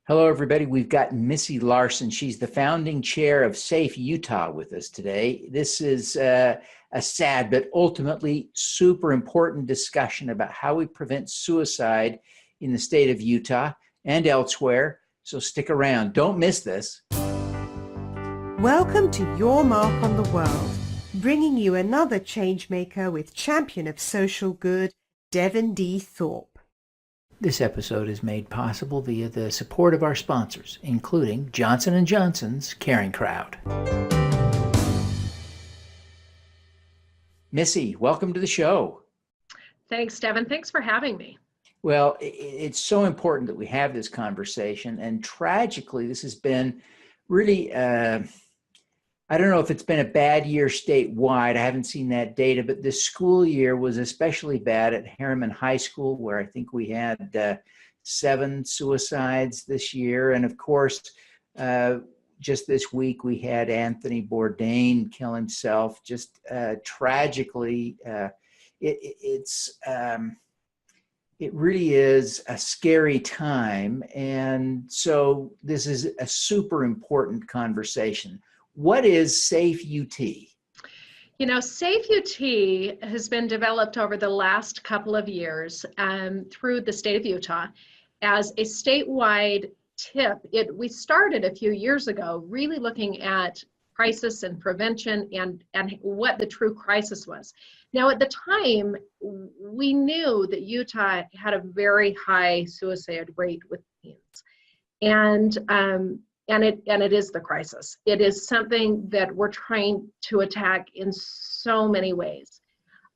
Hello, everybody. We've got Missy Larsen. She's the founding chair of SafeUT with us today. This is a sad but ultimately super important discussion about how we prevent suicide in the state of Utah and elsewhere. So stick around. Don't miss this. Welcome to Your Mark on the World, bringing you another changemaker with champion of social good, Devin D. Thorpe. This episode is made possible via the support of our sponsors, including Johnson & Johnson's Caring Crowd. Missy, welcome to the show. Thanks, Devin. Thanks for having me. Well, it's so important that we have this conversation. And tragically, this has been really, I don't know if it's been a bad year statewide. I haven't seen that data, but this school year was especially bad at Harriman High School, where I think we had 7 suicides this year. And of course, just this week, we had Anthony Bourdain kill himself. Just tragically, it really is a scary time. And so this is a super important conversation. What is SafeUT? You know, SafeUT has been developed over the last couple of years through the state of Utah as a statewide tip. We started a few years ago really looking at crisis and prevention and what the true crisis was. Now, at the time, we knew that Utah had a very high suicide rate with teens. And it is the crisis. It is something that we're trying to attack in so many ways.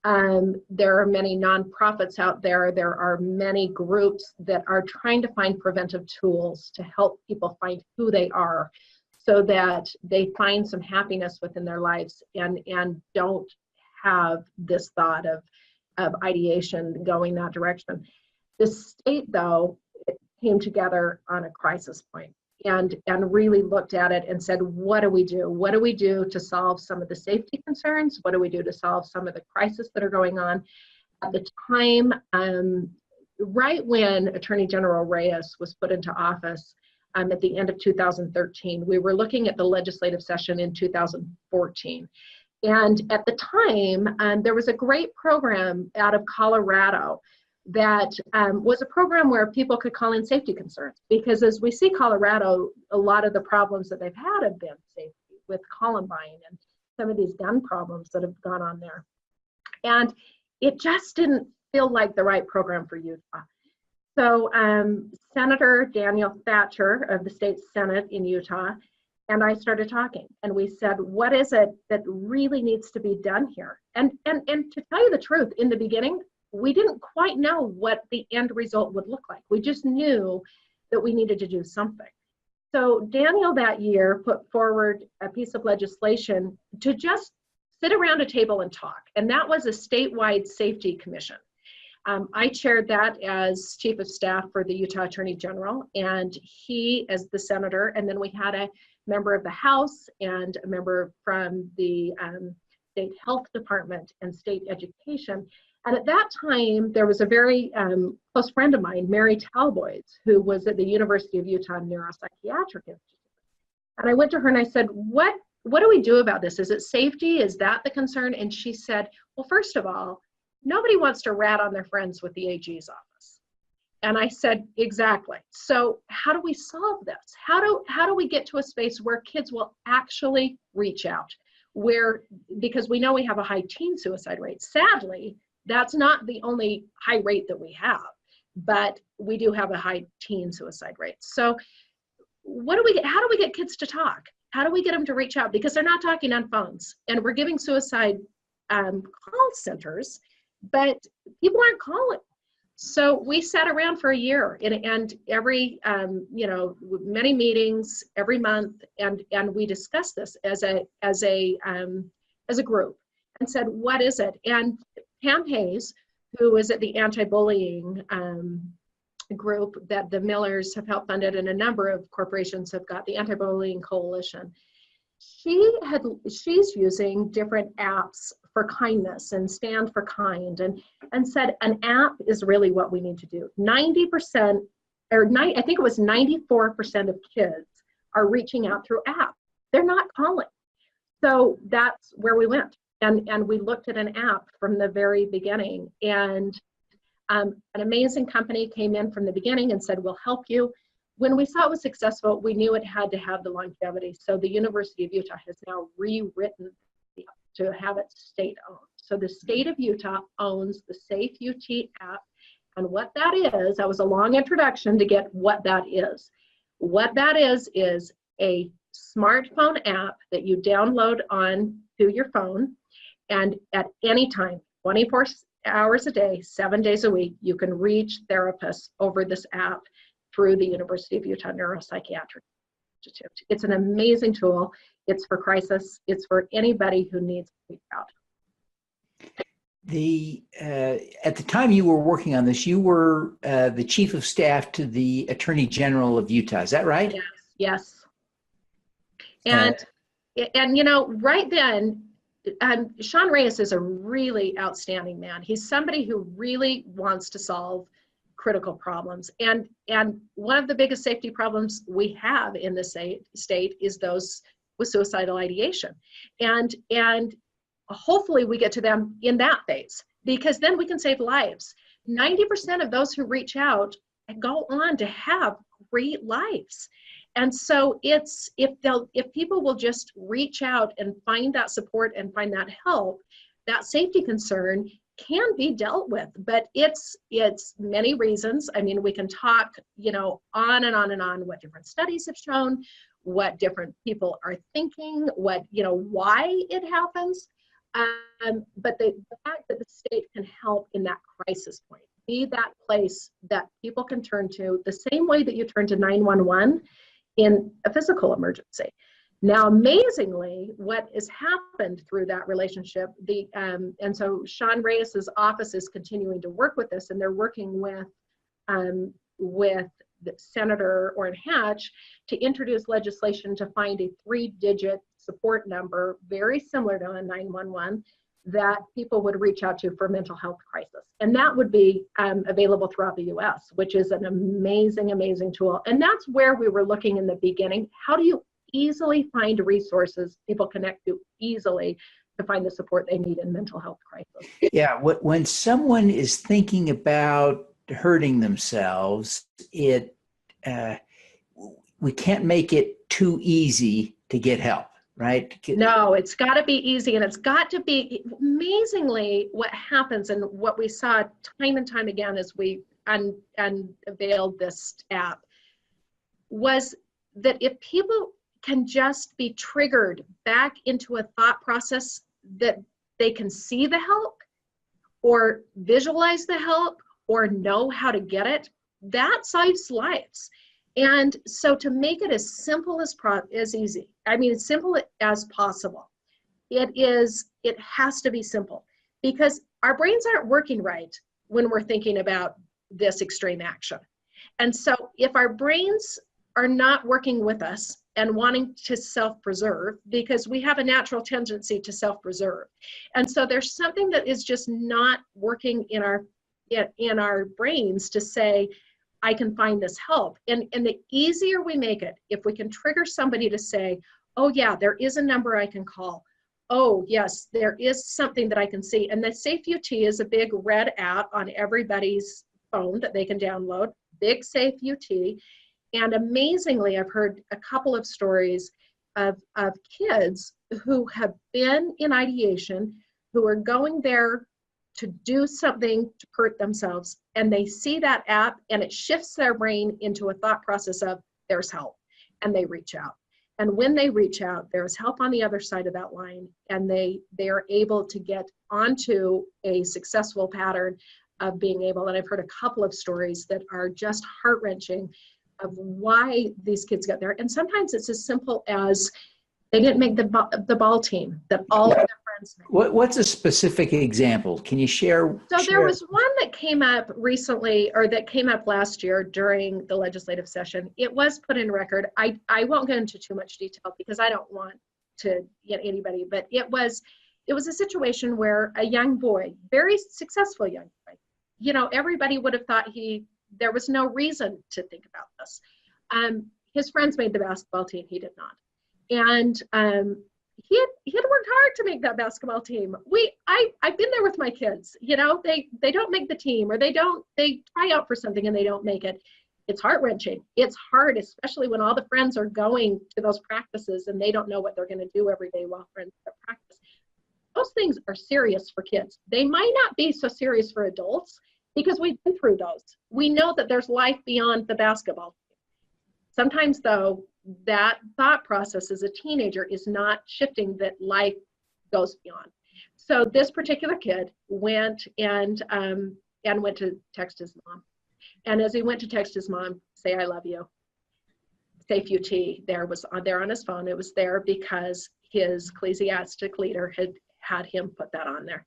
There are many nonprofits out there. There are many groups that are trying to find preventive tools to help people find who they are so that they find some happiness within their lives and don't have this thought of ideation going that direction. The state, though, came together on a crisis point. And really looked at it and said, what do we do? What do we do to solve some of the safety concerns? What do we do to solve some of the crises that are going on? At the time, right when Attorney General Reyes was put into office at the end of 2013, we were looking at the legislative session in 2014. And at the time, there was a great program out of Colorado that was a program where people could call in safety concerns, because as we see Colorado, a lot of the problems that they've had have been safety with Columbine and some of these gun problems that have gone on there. And it just didn't feel like the right program for Utah. So Senator Daniel Thatcher of the state Senate in Utah and I started talking, and we said, what is it that really needs to be done here? And to tell you the truth, in the beginning, we didn't quite know what the end result would look like. We just knew that we needed to do something. So Daniel that year put forward a piece of legislation to just sit around a table and talk. And that was a statewide safety commission. I chaired that as chief of staff for the Utah Attorney General, and he as the senator. And then we had a member of the House and a member from the state health department and state education. And at that time, there was a very close friend of mine, Mary Talboys, who was at the University of Utah Neuropsychiatric Institute. And I went to her and I said, what do we do about this? Is it safety? Is that the concern? And she said, well, first of all, nobody wants to rat on their friends with the AG's office. And I said, exactly. So how do we solve this? How do we get to a space where kids will actually reach out? Because we know we have a high teen suicide rate. Sadly, that's not the only high rate that we have, but we do have a high teen suicide rate. So how do we get kids to talk? How do we get them to reach out? Because they're not talking on phones, and we're giving suicide call centers, but people aren't calling. So we sat around for a year and every, many meetings every month, and we discussed this as a group and said, what is it? And Pam Hayes, who was at the anti-bullying group that the Millers have helped funded, and a number of corporations have got, the Anti-Bullying Coalition, she's using different apps for kindness and Stand for Kind, and said an app is really what we need to do. 90% I think it was 94% of kids are reaching out through app. They're not calling. So that's where we went. And we looked at an app from the very beginning. And an amazing company came in from the beginning and said, we'll help you. When we saw it was successful, we knew it had to have the longevity. So the University of Utah has now rewritten to have it state-owned. So the state of Utah owns the SafeUT app. And what that is, that was a long introduction to get what that is. What that is a smartphone app that you download on to your phone. And at any time, 24 hours a day, 7 days a week, you can reach therapists over this app through the University of Utah Neuropsychiatric Institute. It's an amazing tool. It's for crisis. It's for anybody who needs to reach out. At the time you were working on this, you were the chief of staff to the Attorney General of Utah. Is that right? Yes. And you know, right then, Sean Reyes is a really outstanding man. He's somebody who really wants to solve critical problems. And one of the biggest safety problems we have in the state is those with suicidal ideation. And hopefully we get to them in that phase, because then we can save lives. 90% of those who reach out go on to have great lives. And so if people will just reach out and find that support and find that help, that safety concern can be dealt with. But it's many reasons. I mean, we can talk, you know, on and on and on what different studies have shown, what different people are thinking, what, you know, why it happens. But the fact that the state can help in that crisis point, be that place that people can turn to the same way that you turn to 911 in a physical emergency. Now, amazingly, what has happened through that relationship, and so Sean Reyes's office is continuing to work with this, and they're working with Senator Orrin Hatch to introduce legislation to find a 3-digit support number, very similar to a 911, that people would reach out to for mental health crisis. And that would be available throughout the US, which is an amazing, amazing tool. And that's where we were looking in the beginning. How do you easily find resources people connect to easily to find the support they need in mental health crisis? Yeah, when someone is thinking about hurting themselves, we can't make it too easy to get help. Right? No, it's got to be easy, and it's got to be amazingly what happens, and what we saw time and time again as we unveiled this app was that if people can just be triggered back into a thought process that they can see the help or visualize the help or know how to get it, that saves lives. And so to make it as simple as easy, I mean, as simple as possible, it has to be simple, because our brains aren't working right when we're thinking about this extreme action. And so if our brains are not working with us and wanting to self-preserve, because we have a natural tendency to self-preserve. And so there's something that is just not working in our brains to say, I can find this help. And the easier we make it, if we can trigger somebody to say, oh yeah, there is a number I can call. Oh yes, there is something that I can see. And the SafeUT is a big red app on everybody's phone that they can download, big SafeUT. And amazingly, I've heard a couple of stories of kids who have been in ideation, who are going there to do something to hurt themselves, and they see that app and it shifts their brain into a thought process of there's help, and they reach out. And when they reach out, there's help on the other side of that line, and they are able to get onto a successful pattern of being able, and I've heard a couple of stories that are just heart-wrenching of why these kids got there. And sometimes it's as simple as they didn't make the ball team that all of their friends made. What's a specific example? Can you share? So there was one that came up recently, or that came up last year during the legislative session. It was put in record. I won't get into too much detail because I don't want to get anybody, but it was a situation where a young boy, very successful young boy, you know, everybody would have thought he there was no reason to think about this. His friends made the basketball team, he did not. And he had worked hard to make that basketball team. I've been there with my kids, you know, they don't make the team, or they try out for something and they don't make it. It's heart-wrenching. It's hard, especially when all the friends are going to those practices and they don't know what they're going to do every day while friends are at practice. Those things are serious for kids. They might not be so serious for adults because we've been through those. We know that there's life beyond the basketball. Sometimes, though, that thought process as a teenager is not shifting, that life goes beyond. So this particular kid went and went to text his mom. And as he went to text his mom, say, "I love you," SafeUT was there on his phone. It was there because his ecclesiastic leader had him put that on there.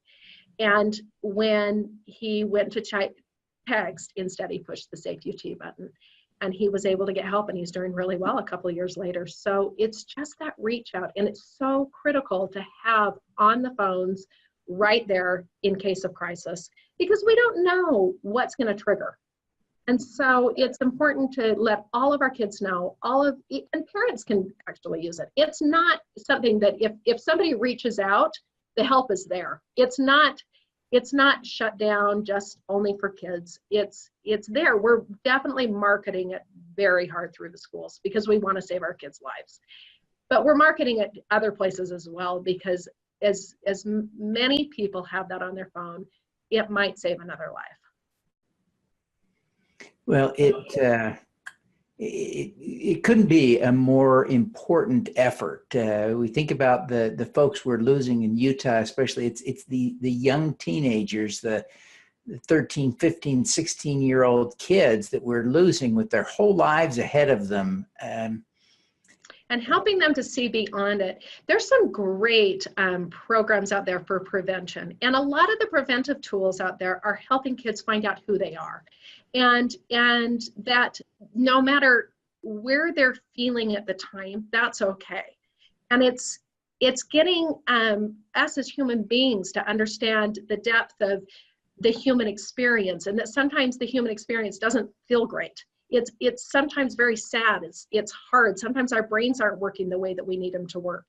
And when he went to text, instead he pushed the SafeUT button. And he was able to get help, and he's doing really well a couple of years later. So it's just that reach out, and it's so critical to have on the phones right there in case of crisis, because we don't know what's going to trigger. And so it's important to let all of our kids know, and parents can actually use it. It's not something that if somebody reaches out, the help is there. It's not shut down just only for kids. It's there. We're definitely marketing it very hard through the schools because we want to save our kids' lives. But we're marketing it other places as well, because as many people have that on their phone, it might save another life. Well, it couldn't be a more important effort. We think about the folks we're losing in Utah, especially. It's the young teenagers, the 13, 15, 16-year-old kids that we're losing with their whole lives ahead of them. And helping them to see beyond it. There's some great programs out there for prevention. And a lot of the preventive tools out there are helping kids find out who they are. And that no matter where they're feeling at the time, that's okay. And it's getting us as human beings to understand the depth of the human experience, and that sometimes the human experience doesn't feel great. It's sometimes very sad. It's hard. Sometimes our brains aren't working the way that we need them to work,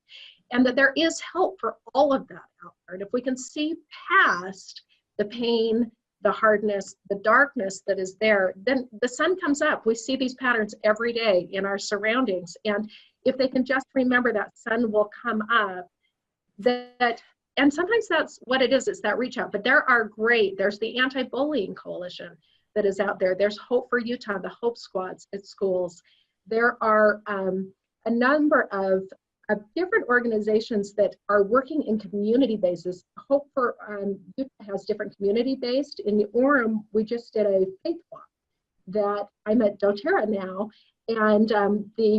and that there is help for all of that out there. And if we can see past the pain, the hardness, the darkness that is there, then the sun comes up. We see these patterns every day in our surroundings. And if they can just remember that sun will come up, and sometimes that's what it is, it's that reach out. But there's the Anti-Bullying Coalition that is out there. There's Hope for Utah, the Hope Squads at schools. There are a number of different organizations that are working in community bases. Hope for Utah has different community-based. In the Orem, we just did a faith walk that I'm at doTERRA now, and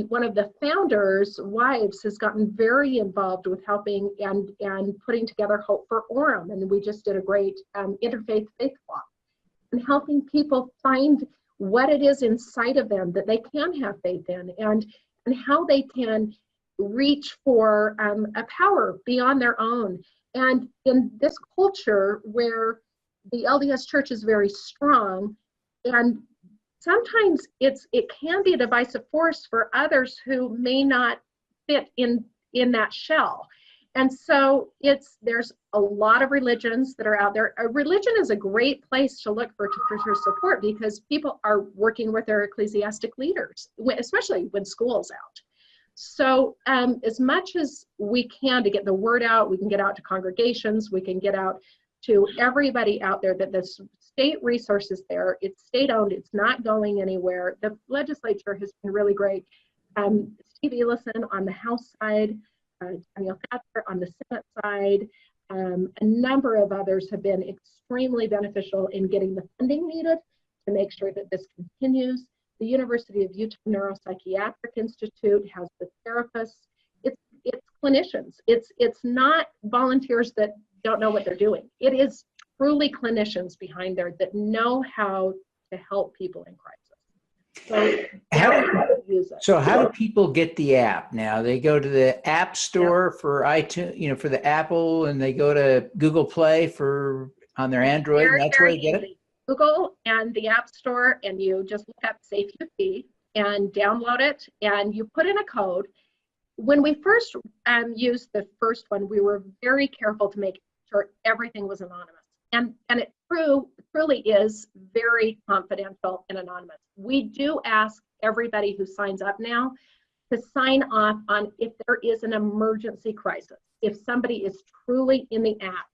one of the founders' wives has gotten very involved with helping and putting together Hope for Orem, and we just did a great interfaith faith walk, and helping people find what it is inside of them that they can have faith in, and how they can reach for a power beyond their own. And in this culture where the LDS Church is very strong, and sometimes it can be a divisive force for others who may not fit in that shell. And so there's a lot of religions that are out there. A religion is a great place to look for support, because people are working with their ecclesiastic leaders, especially when school's out. So as much as we can to get the word out, we can get out to congregations, we can get out to everybody out there that the state resources there. It's state-owned, it's not going anywhere. The legislature has been really great. Steve Ellison on the House side, Daniel Thatcher on the Senate side, a number of others have been extremely beneficial in getting the funding needed to make sure that this continues. The University of Utah Neuropsychiatric Institute has the therapists. It's clinicians. It's not volunteers that don't know what they're doing. It is truly clinicians behind there that know how to help people in crisis. So how do people get the app now? They go to the App Store for iTunes, for the Apple, and they go to Google Play on their Android, and that's where they get it? Google and the App Store, and you just look up SafeUT and download it, and you put in a code. When we first used the first one, we were very careful to make sure everything was anonymous. And it truly is very confidential and anonymous. We do ask everybody who signs up now to sign off on if there is an emergency crisis. If somebody is truly in the act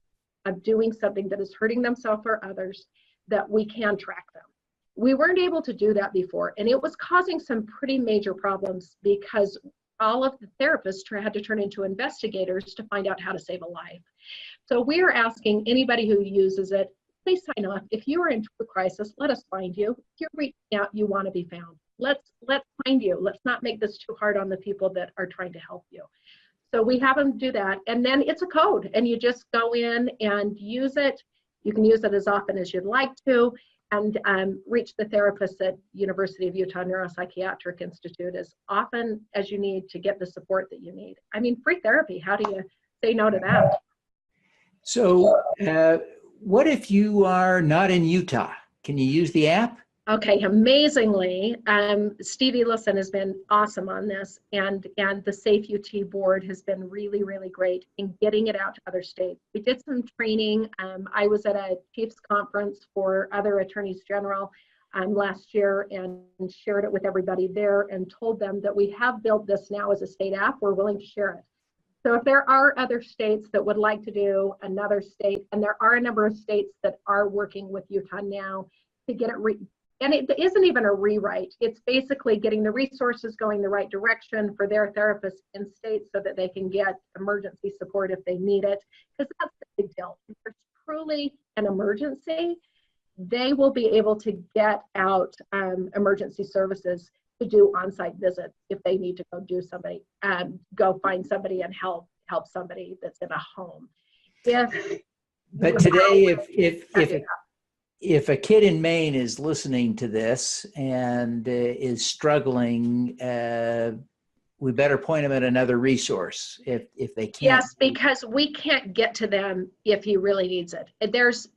of doing something that is hurting themselves or others, that we can track them. We weren't able to do that before, and it was causing some pretty major problems because all of the therapists had to turn into investigators to find out how to save a life. So we are asking anybody who uses it, please sign off. If you are in a crisis, let us find you. If you're reaching out, you want to be found. Let's find you. Let's not make this too hard on the people that are trying to help you. So we have them do that, and then it's a code, and you just go in and use it. You can use it as often as you'd like to, and reach the therapist at University of Utah Neuropsychiatric Institute as often as you need to get the support that you need. I mean, free therapy, how do you say no to that? So what if you are not in Utah? Can you use the app? Okay, amazingly, Stevie Larsen has been awesome on this, and the SafeUT board has been really, really great in getting it out to other states. We did some training. I was at a Chiefs conference for other attorneys general last year and shared it with everybody there and told them that we have built this now as a state app. We're willing to share it. So if there are other states that would like to do another state, and there are a number of states that are working with Utah now to get it and it isn't even a rewrite. It's basically getting the resources going the right direction for their therapists in states so that they can get emergency support if they need it. Because that's the big deal. If there's truly an emergency, they will be able to get out emergency services to do on-site visits if they need to go do somebody, go find somebody and help somebody that's in a home. But today, if a kid in Maine is listening to this and is struggling, we better point them at another resource if they can't. Yes, because we can't get to them if he really needs it. It's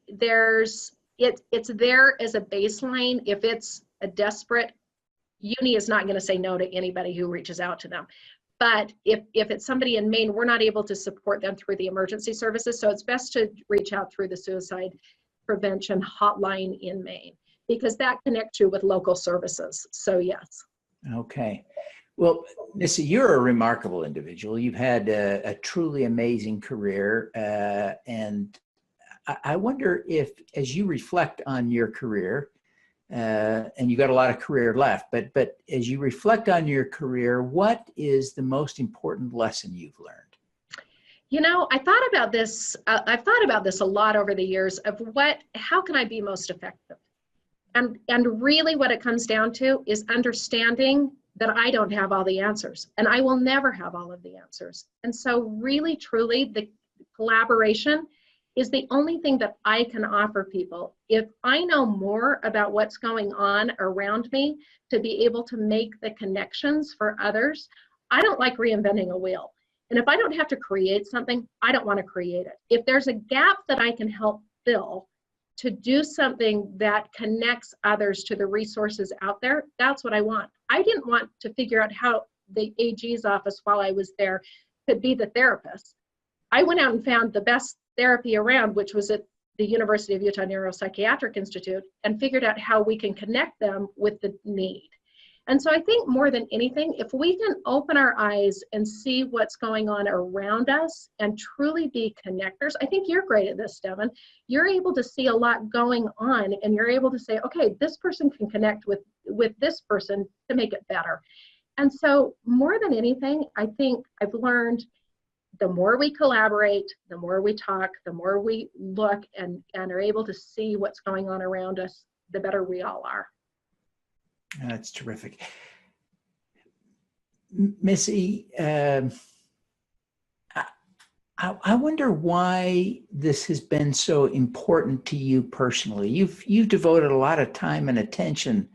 there as a baseline. If it's a desperate, uni is not going to say no to anybody who reaches out to them. But if it's somebody in Maine, we're not able to support them through the emergency services. So it's best to reach out through the suicide prevention hotline in Maine, because that connects you with local services. So yes. Okay. Well, Missy, you're a remarkable individual. You've had a truly amazing career. And I wonder if, as you reflect on your career, and you got a lot of career left, but as you reflect on your career, what is the most important lesson you've learned? You know, I've thought about this a lot over the years of how can I be most effective? And really what it comes down to is understanding that I don't have all the answers, and I will never have all of the answers. And so really, truly, the collaboration is the only thing that I can offer people. If I know more about what's going on around me to be able to make the connections for others, I don't like reinventing a wheel. And if I don't have to create something, I don't want to create it. If there's a gap that I can help fill to do something that connects others to the resources out there, that's what I want. I didn't want to figure out how the AG's office while I was there could be the therapist. I went out and found the best therapy around, which was at the University of Utah Neuropsychiatric Institute, and figured out how we can connect them with the need. And so I think more than anything, if we can open our eyes and see what's going on around us and truly be connectors, I think you're great at this, Devin. You're able to see a lot going on, and you're able to say, okay, this person can connect with this person to make it better. And so more than anything, I think I've learned the more we collaborate, the more we talk, the more we look and are able to see what's going on around us, the better we all are. That's terrific. Missy, I wonder why this has been so important to you personally. You've devoted a lot of time and attention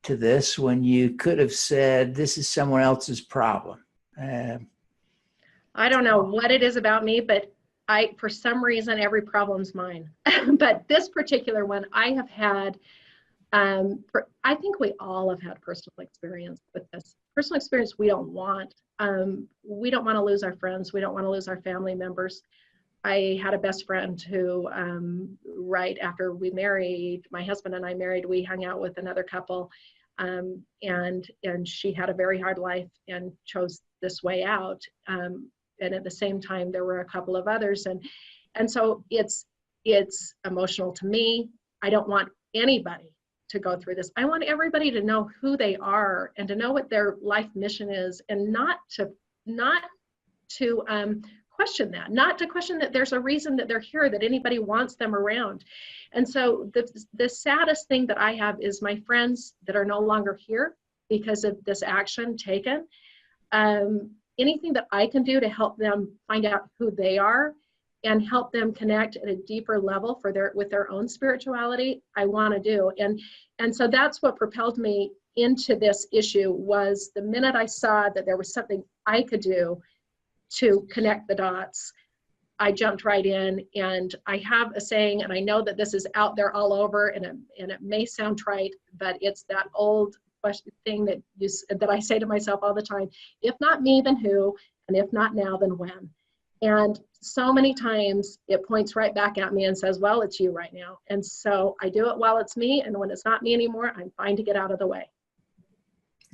to this when you could have said, this is someone else's problem. I don't know what it is about me, but for some reason, every problem's mine. But this particular one, I have had, I think we all have had personal experience with this. Personal experience we don't want. We don't want to lose our friends. We don't want to lose our family members. I had a best friend who, right after we married, my husband and I married, we hung out with another couple, and she had a very hard life and chose this way out. And at the same time, there were a couple of others, and so it's emotional to me. I don't want anybody to go through this. I want everybody to know who they are and to know what their life mission is, and not to question that, not to question that there's a reason that they're here, that anybody wants them around. And so the saddest thing that I have is my friends that are no longer here because of this action taken. Anything that I can do to help them find out who they are and help them connect at a deeper level with their own spirituality, I want to do. And so that's what propelled me into this issue, was the minute I saw that there was something I could do to connect the dots, I jumped right in. And I have a saying, and I know that this is out there all over, and it may sound trite, but it's that old thing that I say to myself all the time: if not me, then who? And if not now, then when? And so many times it points right back at me and says, well, it's you right now. And so I do it while it's me, and when it's not me anymore, I'm fine to get out of the way.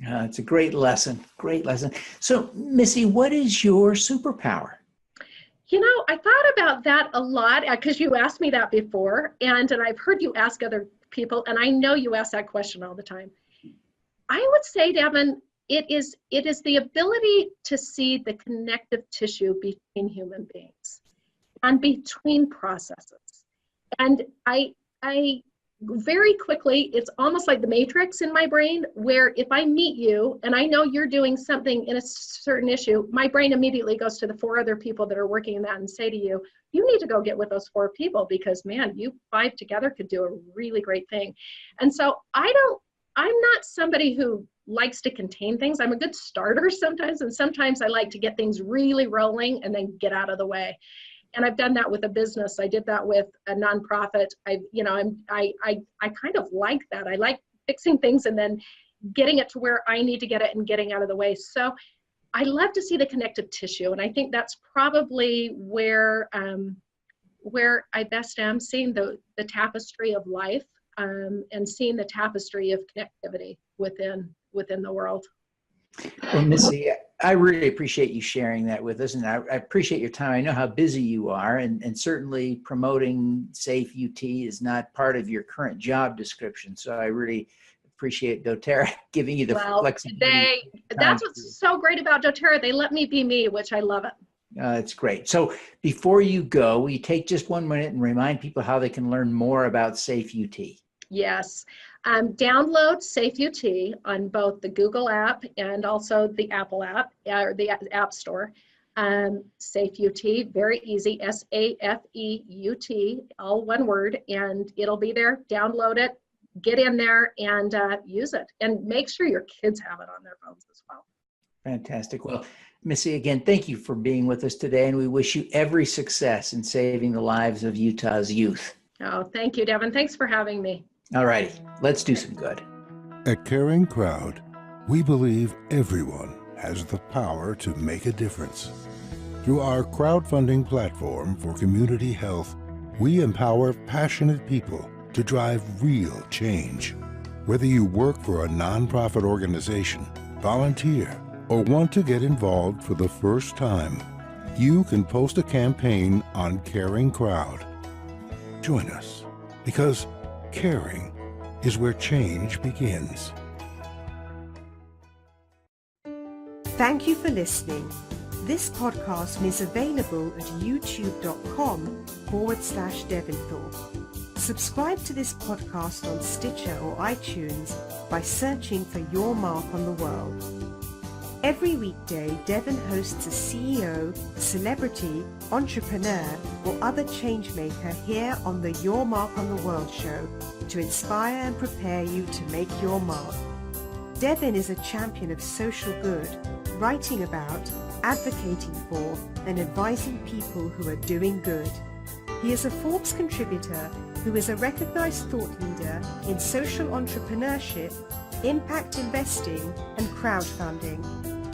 It's a great lesson, great lesson. So, Missy, what is your superpower? You know, I thought about that a lot, because you asked me that before, and I've heard you ask other people, and I know you ask that question all the time. I would say, Devin, it is the ability to see the connective tissue between human beings and between processes. And I very quickly, it's almost like the matrix in my brain, where if I meet you and I know you're doing something in a certain issue, my brain immediately goes to the 4 other people that are working in that and say to you, you need to go get with those 4 people, because man, you 5 together could do a really great thing. And so I'm not somebody who likes to contain things. I'm a good starter sometimes, and sometimes I like to get things really rolling and then get out of the way. And I've done that with a business. I did that with a nonprofit. I kind of like that. I like fixing things and then getting it to where I need to get it and getting out of the way. So I love to see the connective tissue, and I think that's probably where I best am, seeing the tapestry of life, and seeing the tapestry of connectivity within the world. Well, Missy, I really appreciate you sharing that with us, and I appreciate your time. I know how busy you are, and certainly promoting SafeUT is not part of your current job description. So I really appreciate doTERRA giving you the flexibility. That's what's so great about doTERRA. They let me be me, which I love it. It's great. So before you go, will you take just 1 minute and remind people how they can learn more about SafeUT? Yes. Download SafeUT on both the Google app and also the Apple app, or the App Store. SafeUT, very easy, SafeUT, all one word, and it'll be there. Download it, get in there, and use it. And make sure your kids have it on their phones as well. Fantastic. Well, Missy, again, thank you for being with us today, and we wish you every success in saving the lives of Utah's youth. Oh, thank you, Devin. Thanks for having me. All righty, let's do some good. At Caring Crowd, we believe everyone has the power to make a difference. Through our crowdfunding platform for community health, we empower passionate people to drive real change. Whether you work for a nonprofit organization, volunteer, or want to get involved for the first time, you can post a campaign on Caring Crowd. Join us, because caring is where change begins. Thank you for listening. This podcast is available at youtube.com/Devin Thorpe. Subscribe to this podcast on Stitcher or iTunes by searching for Your Mark on the World. Every weekday, Devin hosts a CEO, celebrity, entrepreneur, or other changemaker here on the Your Mark on the World show to inspire and prepare you to make your mark. Devin is a champion of social good, writing about, advocating for, and advising people who are doing good. He is a Forbes contributor who is a recognized thought leader in social entrepreneurship, impact investing, and crowdfunding.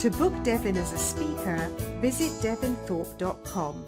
To book Devin as a speaker, visit devinthorpe.com.